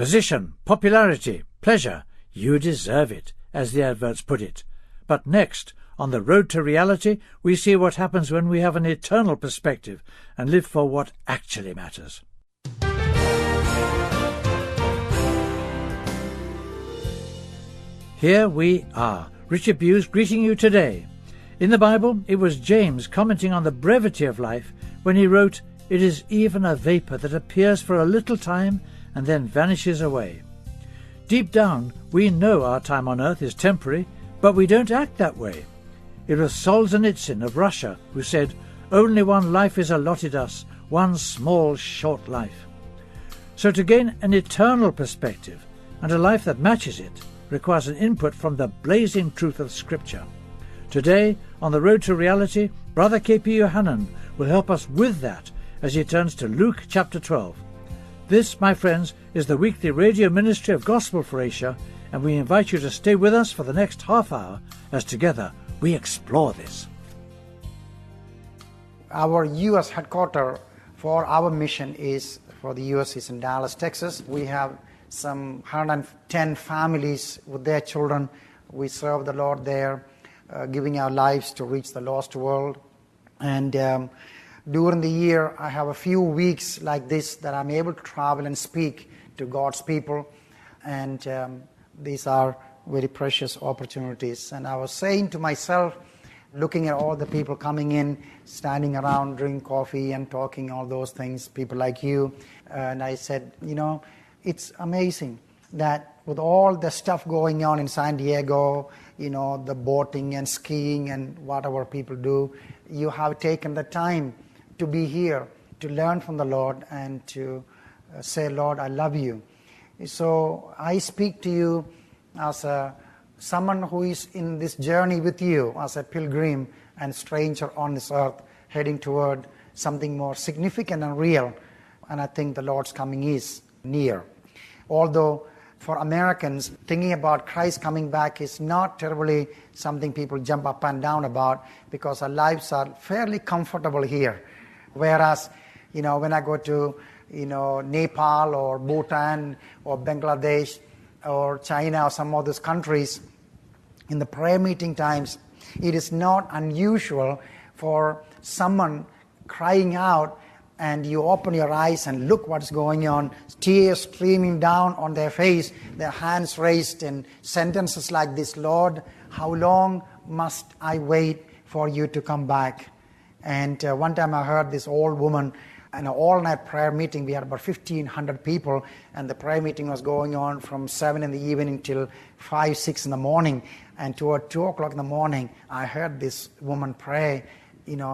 Position, popularity, pleasure, you deserve it, as the adverts put it. But next, on the road to reality, we see what happens when we have an eternal perspective and live for what actually matters. Here we are, Richard Bewes greeting you today. In the Bible, it was James commenting on the brevity of life when he wrote, "It is even a vapor that appears for a little time and then vanishes away." Deep down, we know our time on earth is temporary, but we don't act that way. It was Solzhenitsyn of Russia who said, "Only one life is allotted us, one small, short life." So to gain an eternal perspective and a life that matches it requires an input from the blazing truth of Scripture. Today, on the road to reality, Brother K.P. Yohannan will help us with that as he turns to Luke chapter 12. This, my friends, is the weekly radio ministry of Gospel for Asia, and we invite you to stay with us for the next half hour as together we explore this. Our U.S. headquarters for our mission is in Dallas, Texas. We have some 110 families with their children. We serve the Lord there, giving our lives to reach the lost world. And during the year, I have a few weeks like this that I'm able to travel and speak to God's people. And these are very precious opportunities. And I was saying to myself, looking at all the people coming in, standing around, drinking coffee and talking all those things, people like you, and I said, it's amazing that with all the stuff going on in San Diego, the boating and skiing and whatever people do, you have taken the time to be here, to learn from the Lord and to say, "Lord, I love you." So I speak to you as someone who is in this journey with you, as a pilgrim and stranger on this earth, heading toward something more significant and real. And I think the Lord's coming is near. Although for Americans, thinking about Christ coming back is not terribly something people jump up and down about, because our lives are fairly comfortable here. Whereas, when I go to, Nepal or Bhutan or Bangladesh or China or some of those countries, in the prayer meeting times, it is not unusual for someone crying out, and you open your eyes and look what's going on, tears streaming down on their face, their hands raised, and sentences like this, "Lord, how long must I wait for you to come back?" And one time I heard this old woman in an all-night prayer meeting. We had about 1,500 people, and the prayer meeting was going on from 7 in the evening till 5, 6 in the morning. And toward 2 o'clock in the morning, I heard this woman pray,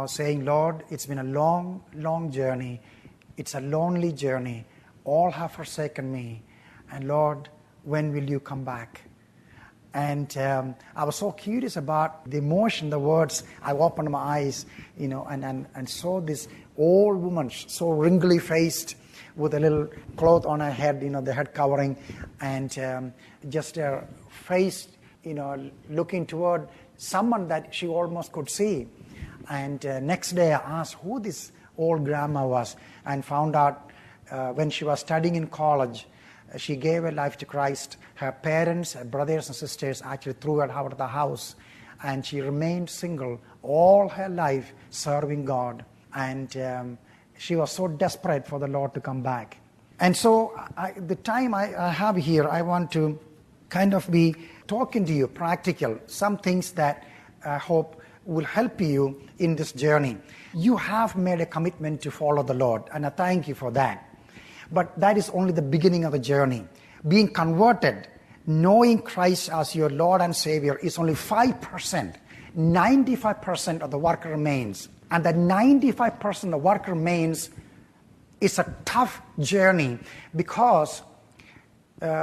saying, "Lord, it's been a long, long journey. It's a lonely journey. All have forsaken me. And Lord, when will you come back?" And I was so curious about the emotion, the words. I opened my eyes, and saw this old woman, so wrinkly faced, with a little cloth on her head, the head covering, and just her face, looking toward someone that she almost could see. And next day I asked who this old grandma was, and found out when she was studying in college, she gave her life to Christ. Her parents, her brothers and sisters actually threw her out of the house, and she remained single all her life serving God. And she was so desperate for the Lord to come back. And so the time I have here, I want to kind of be talking to you practical, some things that I hope will help you in this journey. You have made a commitment to follow the Lord, and I thank you for that. But that is only the beginning of the journey. Being converted, knowing Christ as your Lord and Savior, is only 5%. 95% of the work remains. And that 95% of the work remains is a tough journey, because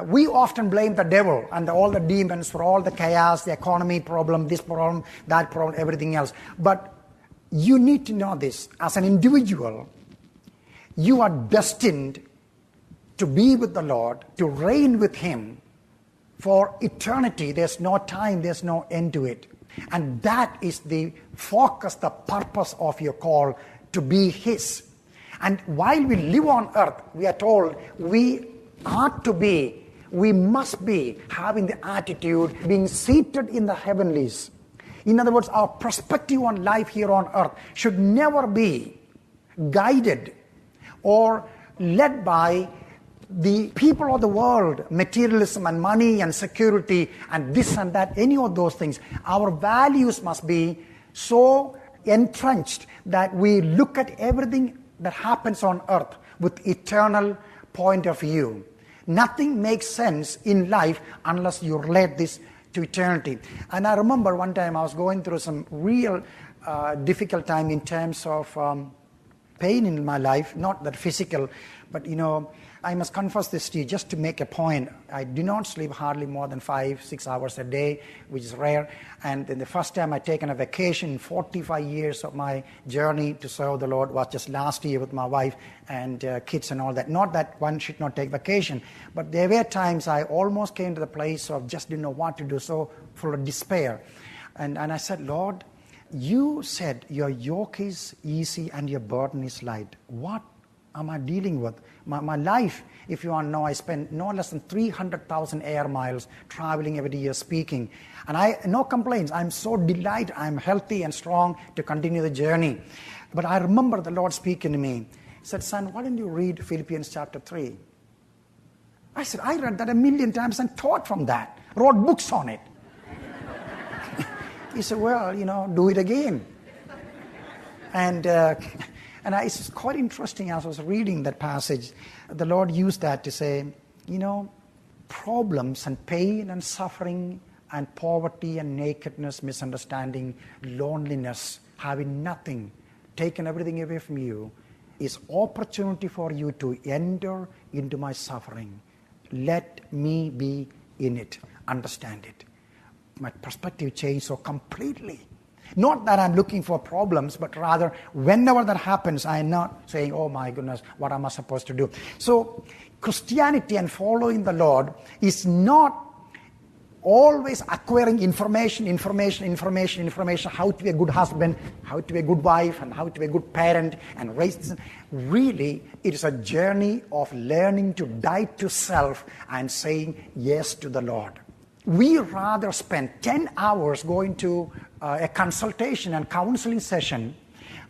we often blame the devil and all the demons for all the chaos, the economy problem, this problem, that problem, everything else. But you need to know this. As an individual, you are destined to be with the Lord, to reign with Him for eternity. There's no time, there's no end to it. And that is the focus, the purpose of your call, to be His. And while we live on earth, we are told we ought to be, we must be having the attitude being seated in the heavenlies. In other words, our perspective on life here on earth should never be guided or led by the people of the world, materialism and money and security and this and that, any of those things. Our values must be so entrenched that we look at everything that happens on earth with eternal point of view. Nothing makes sense in life unless you relate this to eternity. And I remember one time I was going through some real difficult time in terms of pain in my life, not that physical, but I must confess this to you just to make a point. I do not sleep hardly more than 5-6 hours a day, which is rare. And then the first time I taken a vacation in 45 years of my journey to serve the Lord was just last year with my wife and kids and all that. Not that one should not take vacation, but there were times I almost came to the place of just didn't know what to do, so full of despair. And I said, Lord, you said your yoke is easy and your burden is light. What am I dealing with? My life, if you want to know, I spend no less than 300,000 air miles traveling every year speaking. And no complaints. I'm so delighted. I'm healthy and strong to continue the journey. But I remember the Lord speaking to me. He said, son, why don't you read Philippians chapter 3? I said, I read that 1,000,000 times and taught from that. Wrote books on it. He said, well, do it again. And it's quite interesting as I was reading that passage. The Lord used that to say, problems and pain and suffering and poverty and nakedness, misunderstanding, loneliness, having nothing, taken everything away from you, is opportunity for you to enter into my suffering. Let me be in it. Understand it. My perspective changed so completely. Not that I'm looking for problems, but rather whenever that happens, I'm not saying, oh my goodness, what am I supposed to do? So Christianity and following the Lord is not always acquiring information, how to be a good husband, how to be a good wife, and how to be a good parent, and raise this. Really, it is a journey of learning to die to self and saying yes to the Lord. We rather spend 10 hours going to a consultation and counseling session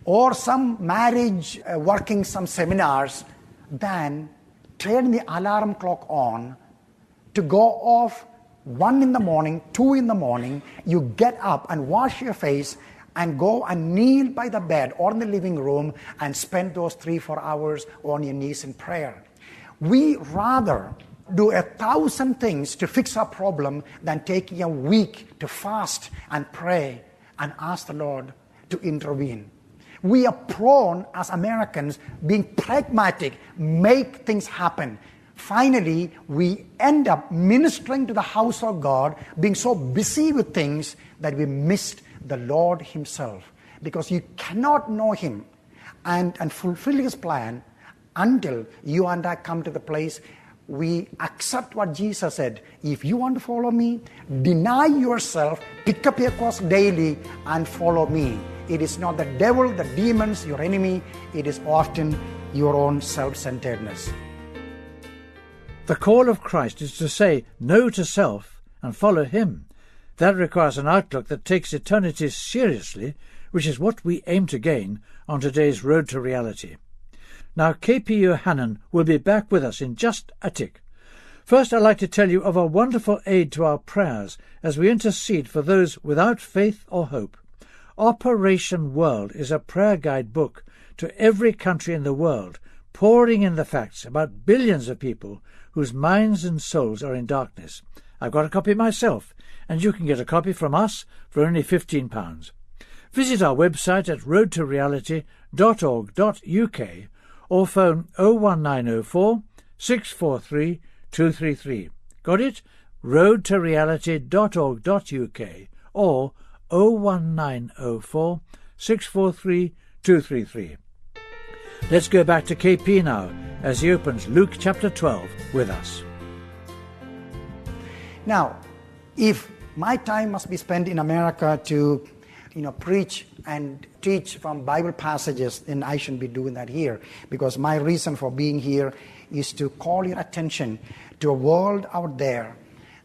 or some marriage, working some seminars, than turning the alarm clock on to go off 1 in the morning, 2 in the morning. You get up and wash your face and go and kneel by the bed or in the living room and spend those 3-4 hours on your knees in prayer. We rather do 1,000 things to fix our problem than taking a week to fast and pray and ask the Lord to intervene. We are prone as Americans being pragmatic, make things happen. Finally, we end up ministering to the house of God, being so busy with things that we missed the Lord himself. Because you cannot know him and fulfill his plan until you and I come to the place we accept what Jesus said. If you want to follow me, deny yourself, pick up your cross daily and follow me. It is not the devil, the demons, your enemy. It is often your own self-centeredness. The call of Christ is to say no to self and follow him. That requires an outlook that takes eternity seriously, which is what we aim to gain on today's Road to Reality. Now, KP Yohannan will be back with us in just a tick. First, I'd like to tell you of a wonderful aid to our prayers as we intercede for those without faith or hope. Operation World is a prayer guide book to every country in the world, pouring in the facts about billions of people whose minds and souls are in darkness. I've got a copy myself, and you can get a copy from us for only £15. Visit our website at roadtoreality.org.uk or phone 01904 643 233. Got it? roadtoreality.org.uk or 01904 643 233. Let's go back to KP now as he opens Luke chapter 12 with us. Now, if my time must be spent in America to preach and teach from Bible passages, then I shouldn't be doing that here. Because my reason for being here is to call your attention to a world out there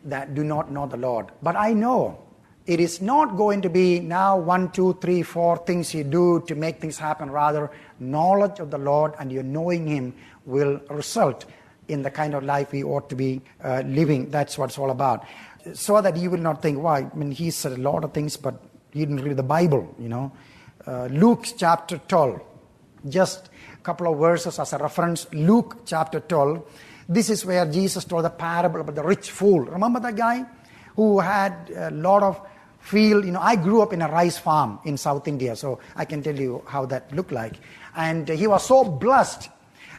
that do not know the Lord. But I know it is not going to be now 1, 2, 3, 4 things you do to make things happen. Rather, knowledge of the Lord and your knowing Him will result in the kind of life we ought to be living. That's what it's all about. So that you will not think, why? I mean, he said a lot of things, but he didn't read the Bible, you know. Luke chapter 12. Just a couple of verses as a reference. Luke chapter 12. This is where Jesus told the parable about the rich fool. Remember that guy who had a lot of field? You know, I grew up in a rice farm in South India, so I can tell you how that looked like. And he was so blessed.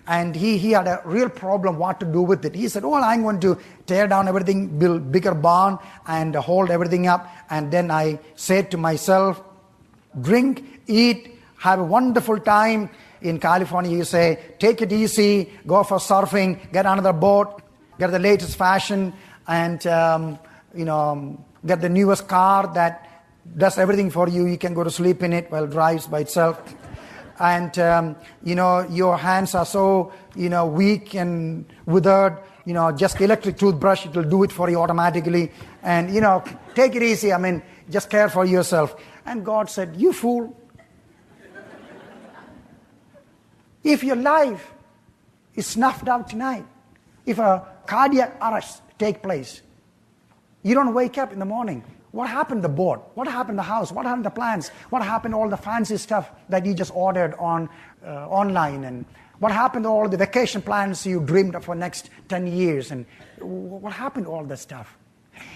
And he had a real problem what to do with it. He said, well, I'm going to tear down everything, build bigger barn, and hold everything up. And then I said to myself, drink, eat, have a wonderful time. In California, you say, take it easy, go for surfing, get another boat, get the latest fashion, and get the newest car that does everything for you. You can go to sleep in it while it drives by itself. And, your hands are so, weak and withered. Just electric toothbrush, it will do it for you automatically. And, take it easy. I mean, just care for yourself. And God said, you fool. If your life is snuffed out tonight, if a cardiac arrest take place, you don't wake up in the morning. What happened to the boat? What happened to the house? What happened to the plans? What happened to all the fancy stuff that you just ordered online? And what happened to all the vacation plans you dreamed of for the next 10 years? And what happened to all that stuff?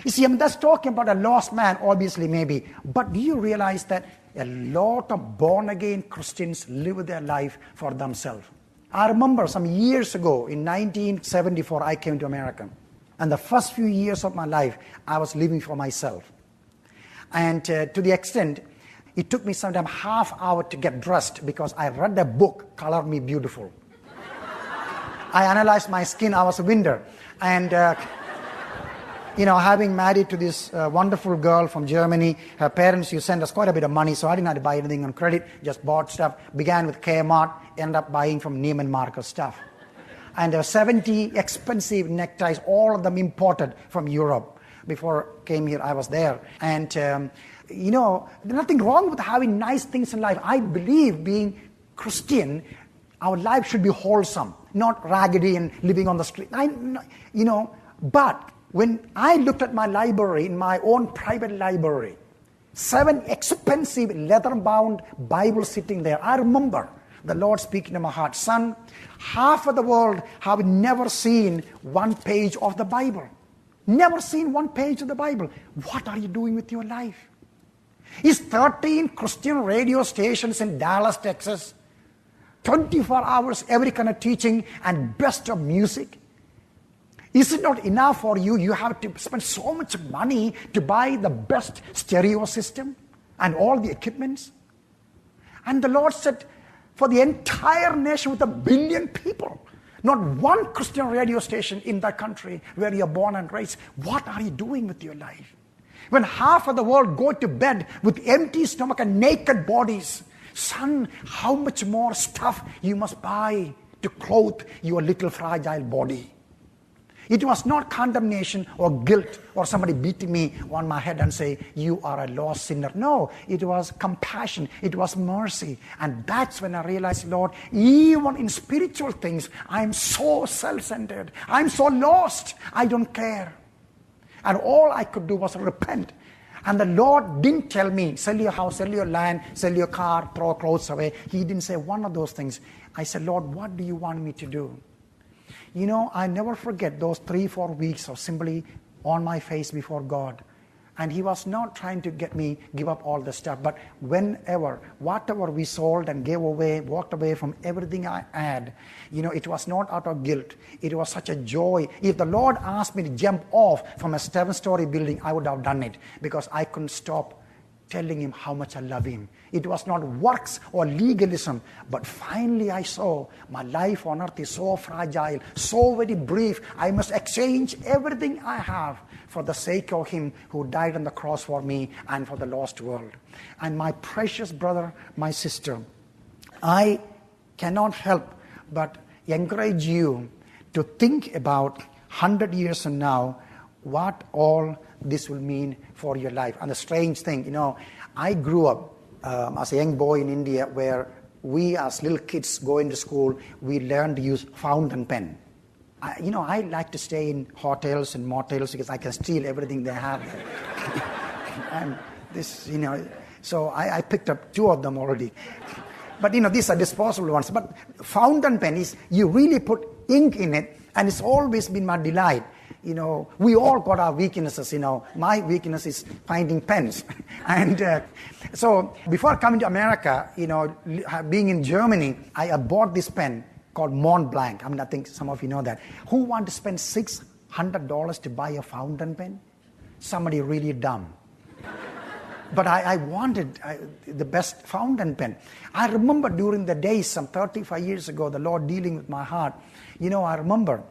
You see, that's talking about a lost man, obviously, maybe. But do you realize that a lot of born-again Christians live their life for themselves? I remember some years ago, in 1974, I came to America. And the first few years of my life, I was living for myself. And to the extent, it took me sometimes half hour to get dressed because I read a book, Color Me Beautiful. I analyzed my skin, I was a winter. And, having married to this wonderful girl from Germany, her parents used to send us quite a bit of money, so I didn't have to buy anything on credit, just bought stuff, began with Kmart, ended up buying from Neiman Marcus stuff. And there were 70 expensive neckties, all of them imported from Europe. Before I came here, I was there. And, there's nothing wrong with having nice things in life. I believe being Christian, our life should be wholesome, not raggedy and living on the street. But when I looked at my library, in my own private library, 7 expensive leather-bound Bibles sitting there, I remember the Lord speaking to my heart, son, half of the world have never seen one page of the Bible. Never seen one page of the Bible. What are you doing with your life? Is 13 Christian radio stations in Dallas, Texas, 24 hours, every kind of teaching and best of music? Is it not enough for you? You have to spend so much money to buy the best stereo system and all the equipments. And the Lord said, for the entire nation with 1 billion people, not one Christian radio station in that country where you're born and raised. What are you doing with your life? When half of the world go to bed with empty stomach and naked bodies, son, how much more stuff you must buy to clothe your little fragile body. It was not condemnation or guilt or somebody beating me on my head and say, you are a lost sinner. No, it was compassion. It was mercy. And that's when I realized, Lord, even in spiritual things, I'm so self-centered. I'm so lost. I don't care. And all I could do was repent. And the Lord didn't tell me, sell your house, sell your land, sell your car, throw clothes away. He didn't say one of those things. I said, Lord, what do you want me to do? I never forget those 3-4 weeks of simply on my face before God. And He was not trying to get me give up all the stuff. But whatever we sold and gave away, walked away from everything I had, it was not out of guilt. It was such a joy. If the Lord asked me to jump off from a 7-story building, I would have done it because I couldn't stop telling him how much I love him. It was not works or legalism, but finally I saw my life on earth is so fragile, so very brief. I must exchange everything I have for the sake of him who died on the cross for me and for the lost world. And my precious brother, my sister, I cannot help but encourage you to think about 100 years from now what all this will mean for your life. And the strange thing, I grew up as a young boy in India where we as little kids going to school, we learned to use fountain pen. I like to stay in hotels and motels because I can steal everything they have. And this, so I picked up 2 of them already. But, these are disposable ones. But fountain pen is, you really put ink in it, and it's always been my delight. We all got our weaknesses, My weakness is finding pens. And so before coming to America, being in Germany, I bought this pen called Mont Blanc. I think some of you know that. Who want to spend $600 to buy a fountain pen? Somebody really dumb. But I wanted the best fountain pen. I remember during the days, some 35 years ago, the Lord dealing with my heart. I remember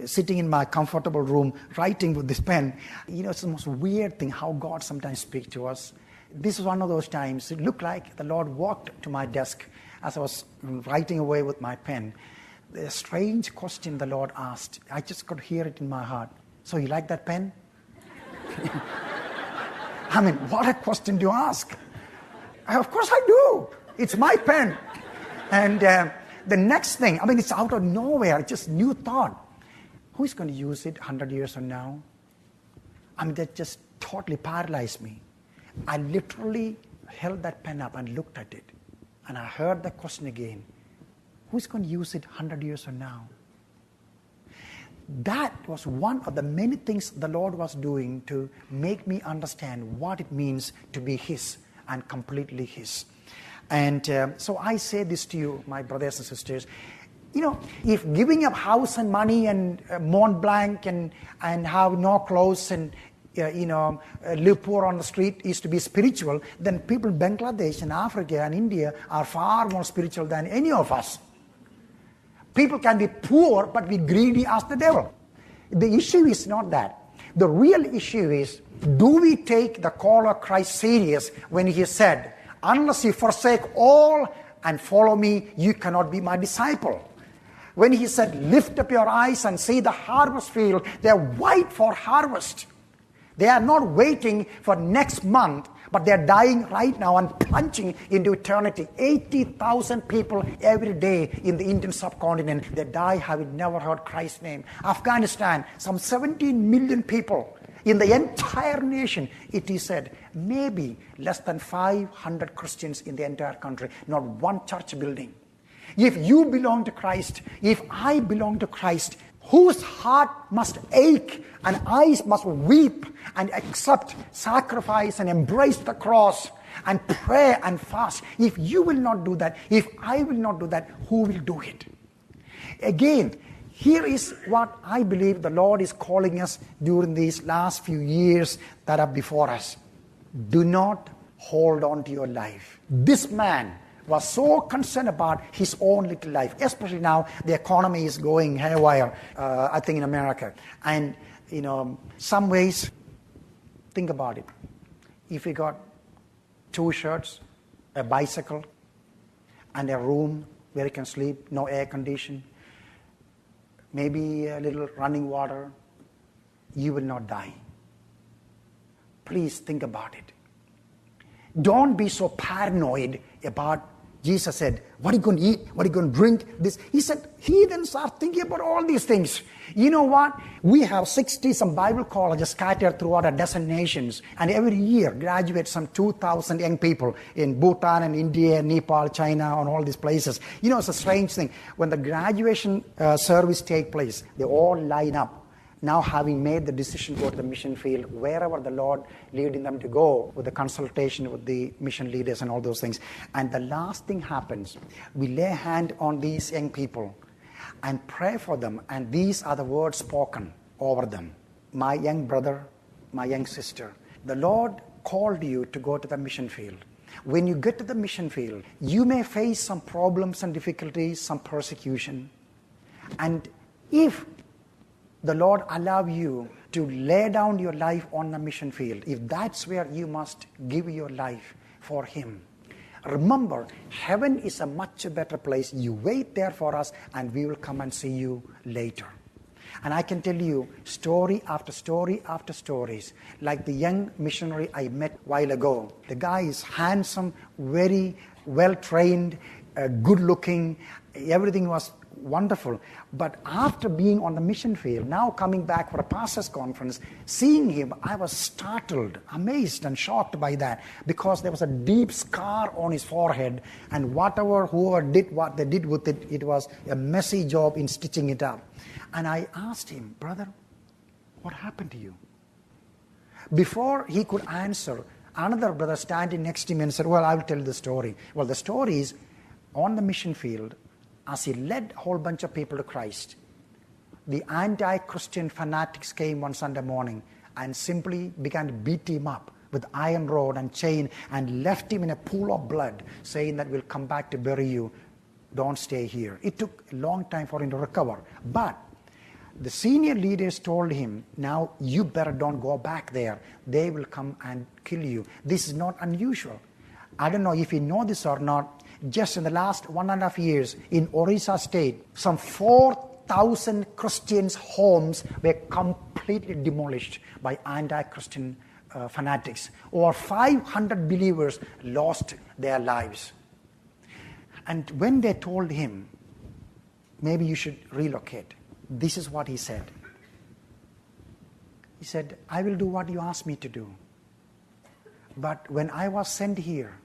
sitting in my comfortable room, writing with this pen. It's the most weird thing how God sometimes speaks to us. This is one of those times. It looked like the Lord walked to my desk as I was writing away with my pen. The strange question the Lord asked. I just could hear it in my heart. So you like that pen? What a question to ask. Of course I do. It's my pen. And the next thing, it's out of nowhere, just new thought. Who is going to use it 100 years from now? That just totally paralyzed me. I literally held that pen up and looked at it. And I heard the question again. Who's going to use it 100 years from now? That was one of the many things the Lord was doing to make me understand what it means to be His and completely His. And so I say this to you, my brothers and sisters. If giving up house and money and Mont Blanc and have no clothes and live poor on the street is to be spiritual, then people in Bangladesh and Africa and India are far more spiritual than any of us. People can be poor but be greedy as the devil. The issue is not that. The real issue is, do we take the call of Christ serious when He said, unless you forsake all and follow me, you cannot be my disciple. When He said, lift up your eyes and see the harvest field, they are white for harvest. They are not waiting for next month, but they are dying right now and plunging into eternity. 80,000 people every day in the Indian subcontinent, they die having never heard Christ's name. Afghanistan, some 17 million people. In the entire nation, it is said, maybe less than 500 Christians in the entire country, not one church building. If you belong to Christ, if I belong to Christ, whose heart must ache and eyes must weep and accept sacrifice and embrace the cross and pray and fast. If you will not do that, if I will not do that, who will do it? Again, here is what I believe the Lord is calling us during these last few years that are before us. Do not hold on to your life. This man was so concerned about his own little life, especially now the economy is going haywire, I think in America. And, some ways, think about it. If you got 2 shirts, a bicycle, and a room where you can sleep, no air condition, maybe a little running water, you will not die. Please think about it. Don't be so paranoid about, Jesus said, what are you going to eat? What are you going to drink? This. He said, heathens are thinking about all these things. You know what? We have 60-some Bible colleges scattered throughout a dozen nations. And every year graduate some 2,000 young people in Bhutan and India, Nepal, China, and all these places. It's a strange thing. When the graduation service take place, they all line up. Now having made the decision to go to the mission field, wherever the Lord leading them to go with the consultation with the mission leaders and all those things. And the last thing happens, we lay hand on these young people and pray for them. And these are the words spoken over them. My young brother, my young sister, the Lord called you to go to the mission field. When you get to the mission field, you may face some problems and difficulties, some persecution. And if the Lord allow you to lay down your life on the mission field, if that's where you must give your life for Him, remember, heaven is a much better place. You wait there for us, and we will come and see you later. And I can tell you story after story after stories, like the young missionary I met a while ago. The guy is handsome, very well-trained, good-looking. Everything was wonderful. But after being on the mission field, now coming back for a pastor's conference, seeing him, I was startled, amazed and shocked by that, because there was a deep scar on his forehead, and whoever did what they did with it, it was a messy job in stitching it up. And I asked him, brother, what happened to you? Before he could answer, another brother standing next to me and said, well, I will tell you the story. Well, the story is, on the mission field, as he led a whole bunch of people to Christ, the anti-Christian fanatics came one Sunday morning and simply began to beat him up with iron rod and chain and left him in a pool of blood, saying that we'll come back to bury you. Don't stay here. It took a long time for him to recover. But the senior leaders told him, now you better don't go back there. They will come and kill you. This is not unusual. I don't know if you know this or not. Just in the last 1.5 years in Orissa state, some 4,000 Christians' homes were completely demolished by anti-Christian fanatics. Over 500 believers lost their lives. And when they told him, maybe you should relocate, this is what he said. He said, I will do what you asked me to do. But when I was sent here,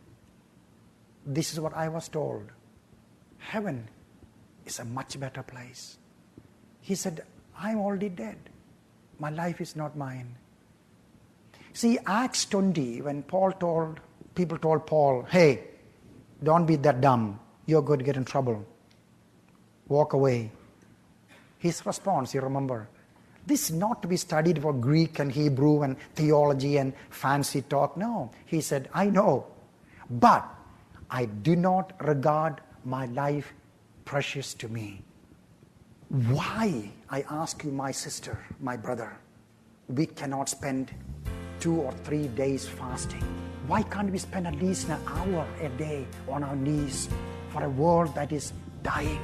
this is what I was told. Heaven is a much better place. He said, I'm already dead. My life is not mine. See, Acts 20, when people told Paul, hey, don't be that dumb. You're going to get in trouble. Walk away. His response, you remember, this is not to be studied for Greek and Hebrew and theology and fancy talk. No. He said, I know, but I do not regard my life precious to me. Why, I ask you, my sister, my brother, we cannot spend 2 or 3 days fasting? Why can't we spend at least an hour a day on our knees for a world that is dying?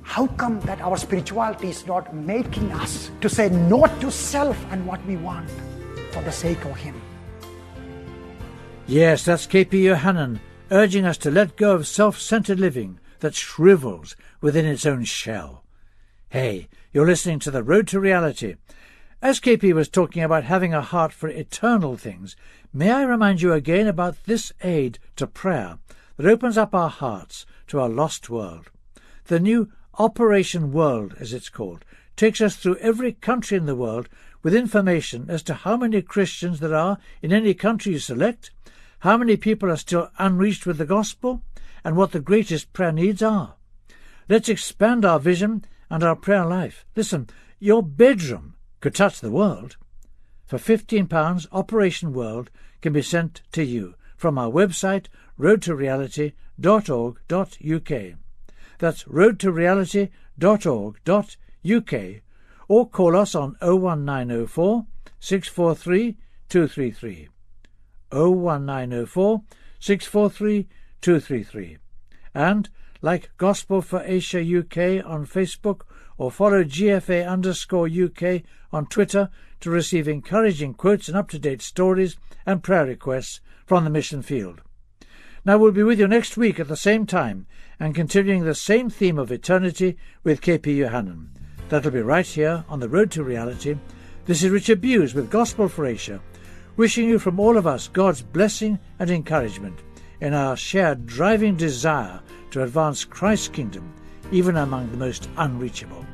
How come that our spirituality is not making us to say no to self and what we want for the sake of Him? Yes, that's K.P. Yohannan, urging us to let go of self-centered living that shrivels within its own shell. Hey, you're listening to The Road to Reality. As KP was talking about having a heart for eternal things, may I remind you again about this aid to prayer that opens up our hearts to our lost world. The new Operation World, as it's called, takes us through every country in the world with information as to how many Christians there are in any country you select, how many people are still unreached with the gospel, and what the greatest prayer needs are. Let's expand our vision and our prayer life. Listen, your bedroom could touch the world. For £15, Operation World can be sent to you from our website, roadtoreality.org.uk. That's roadtoreality.org.uk, or call us on 01904 643 233. 01904 643 233. And, like Gospel for Asia UK on Facebook, or follow GFA_UK on Twitter to receive encouraging quotes and up-to-date stories and prayer requests from the mission field. Now we'll be with you next week at the same time and continuing the same theme of eternity with K.P. Yohannan. That'll be right here on The Road to Reality. This is Richard Bewes with Gospel for Asia, wishing you from all of us God's blessing and encouragement in our shared driving desire to advance Christ's kingdom even among the most unreachable.